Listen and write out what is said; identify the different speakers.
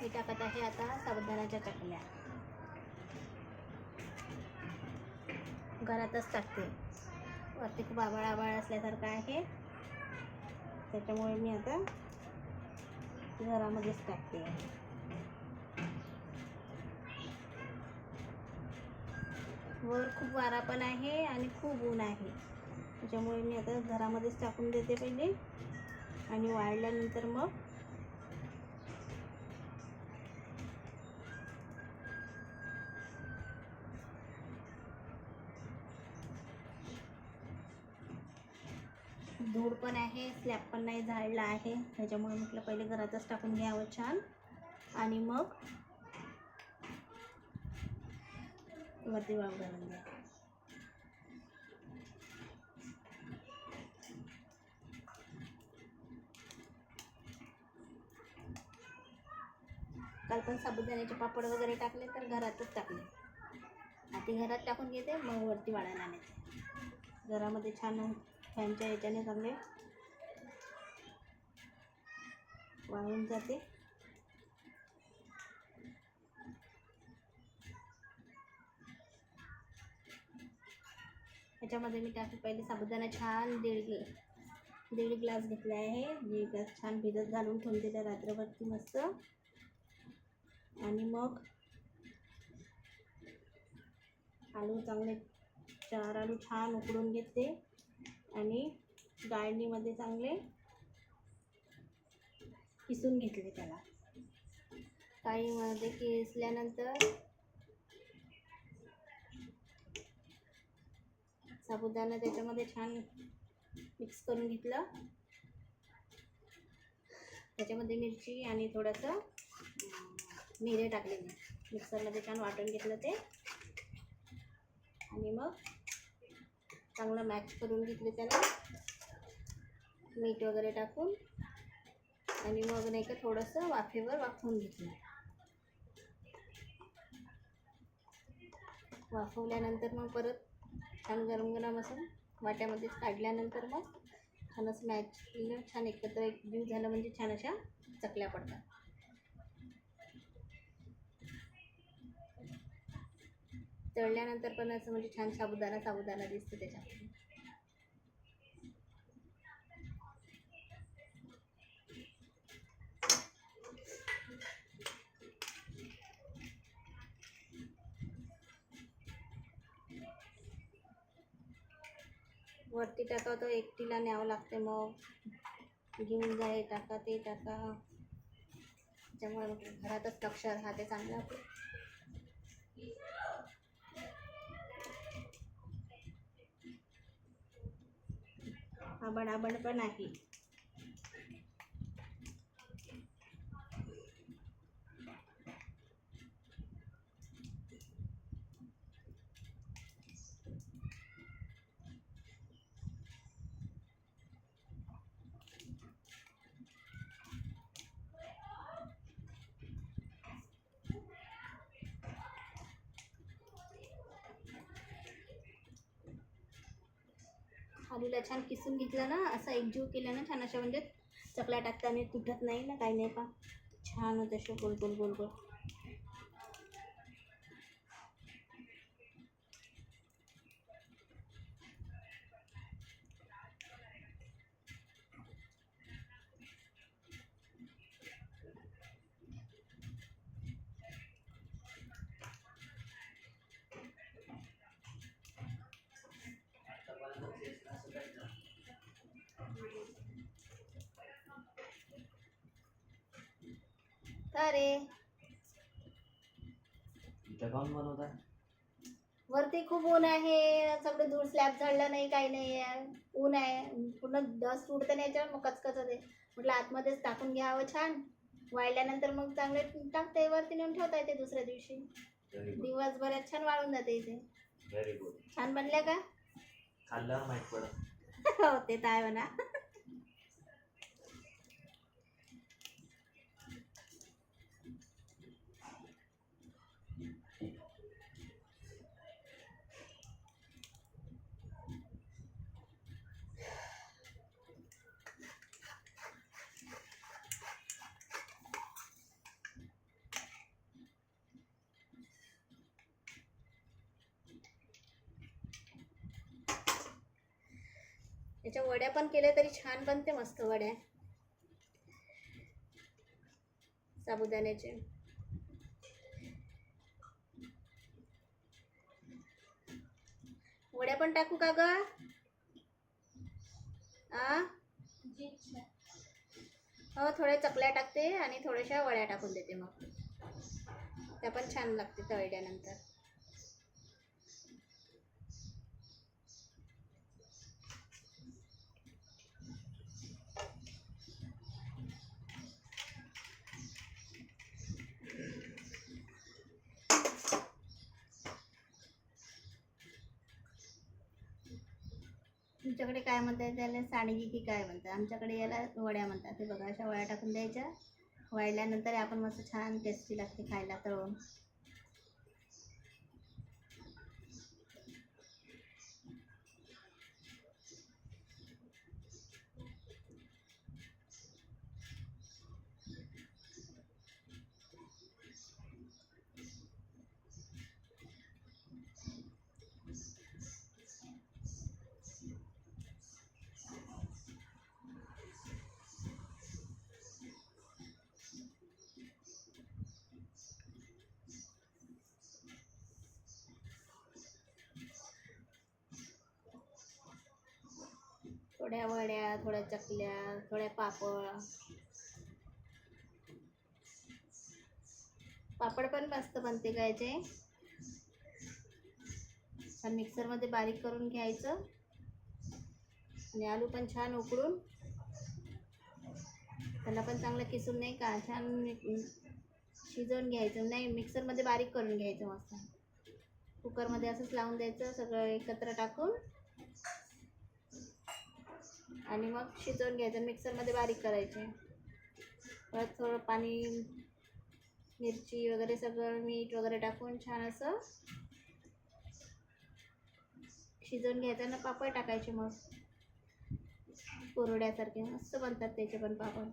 Speaker 1: मी टाकत आहे आता साबुदाण्याच्या चकल्या. घरातच टाकते. वरती खूप आभाळ आभाळ असल्यासारखं आहे, त्याच्यामुळे मी आता घरामध्येच टाकते. वर खूप वारा पण आहे आणि खूप ऊन आहे, त्याच्यामुळे मी आता घरामध्येच टाकून देते पहिले, आणि वाळल्यानंतर मग धूळ पण आहे, स्लॅब पण नाही झाडला आहे, त्याच्यामुळे म्हटलं पहिले घरातच टाकून घ्यावं छान, आणि मग वरती वाळू घालून द्या. काल पण साबुदाण्याचे पापड वगैरे टाकले तर घरातच टाकले. आधी घरात टाकून घेते, मग वरती वाळायला नेते. घरामध्ये छान फॅनच्या याच्याने चांगले वाळून जाते. याच्यामध्ये मी टाकते पहिले साबुदाणा छान दीड ग्लास घेतला आहे. दीड ग्लास छान भिजत घालून ठेवून दिला रात्रभरती मस्त, आणि मग आलू चांगले 4 आलू छान उकडून घेते आणि गाळणीमध्ये चांगले किसून घेतले. त्याला गाळणीमध्ये किसल्यानंतर साबुदाणा त्याच्यामध्ये छान मिक्स करून घेतलं. त्याच्यामध्ये मिरची आणि थोडंसं मिरे टाकलेले, मिक्सरमध्ये छान वाटून घेतलं ते, आणि मग चांगलं मॅच करून घेतले त्याला मीठ वगैरे टाकून, आणि मग नाही का थोडंसं वाफेवर वाफवून घेतलं. वाफवल्यानंतर मग परत छान गरम गरम असं वाट्यामध्ये काढल्यानंतर मग छान असं मॅच केलं, छान एकत्र एक जीव झालं म्हणजे छान अशा चकल्या पडतात. तळल्यानंतर पण असं म्हणजे छान साबुदाणा दिसतं त्याच्यामध्ये. वरती टाका तो एकटीला न्यावं लागते, मग घेऊन जाय टाका ते टाका, त्याच्यामुळे घरातच लक्ष राहते चांगलं. आबड पण आहे. आलूला छान किसून घेतलं ना, असं एकजीव केलं ना छान, अशा म्हणजे चकल्या टाकताना तुटत नाही ना, काही नाही. पा छान होतं असे गोल गोल गोल गोल. अरे वरती खूप ऊन आहे, सगळं धूळ, स्लॅब झाडलं नाही, काही नाही आहे, ऊन आहे, पूर्ण डस्ट उडतं नाही याच्यावर, मग कचकच होते. म्हटलं आतमध्येच टाकून घ्यावं छान, वाळल्यानंतर मग चांगले टाकते वरती नेऊन ठेवता येते दुसऱ्या दिवशी. दिवसभरात छान वाळून जाते इथे. छान बनल्या का? खाल्ल्यावर माहित पडत. हो ते तर आहे म्हणा. याच्या वड्या पण केल्या तरी छान बनते, मस्त वड्या साबुदाण्याचे. वड्या पण टाकू का ग? हो, थोड्या चकल्या टाकते आणि थोड्याशा वड्या टाकून देते, मग त्या पण छान लागते तळल्यानंतर. तुमच्याकडे काय म्हणतात त्याला, सांडगी की काय म्हणतात? आमच्याकडे याला वड्या म्हणतात. ते बघा, अशा वड्या टाकून द्यायच्या. वाळल्यानंतर आपण मस्त छान टेस्टी लागते खायला तळून. थोड्या वड्या, थोड्या चकल्या, थोड्या पापड. पापड पण मस्त बनते गायचे. छान मिक्सरमध्ये बारीक करून घ्यायचं आणि आलू पण छान उकडून त्याला पण चांगलं किसून, नाही का, छान शिजवून घ्यायचं. नाही, मिक्सरमध्ये बारीक करून घ्यायचं मस्त. कुकरमध्ये असंच लावून द्यायचं सगळं एकत्र टाकून आणि मग शिजवून घ्यायचं. मिक्सरमध्ये बारीक करायचे. परत थोडं पाणी, मिरची वगैरे सगळं, मीठ वगैरे टाकून छान असं शिजवून घ्यायचं ना. पापड टाकायचे मग कुरड्यासारखे मस्त बनतात त्याचे पण पापड.